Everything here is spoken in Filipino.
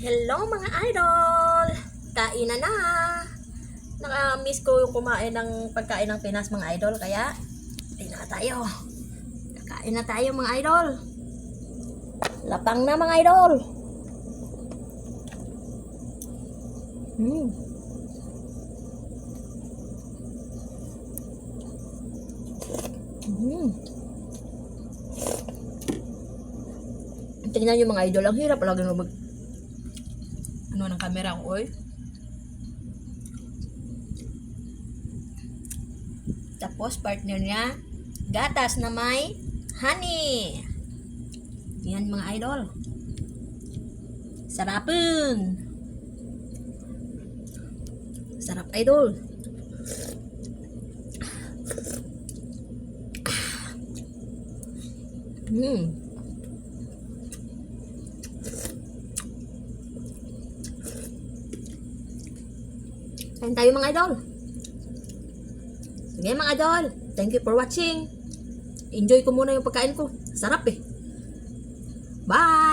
Hello mga idol! Kain na! Naka-miss ko yung kumain ng pagkain ng Pinas mga idol, kaya kain na tayo. Kakain na tayo mga idol. Lapang na mga idol. Tingnan nyo mga idol, ang hirap lagi mag ng camera ko, oy. Tapos partner niya, gatas na may honey. Yan mga idol. Sarapin. Sarap idol. Kain tayo mga idol. Sige mga idol, thank you for watching. Enjoy ko muna yung pagkain ko. Sarap eh. Bye!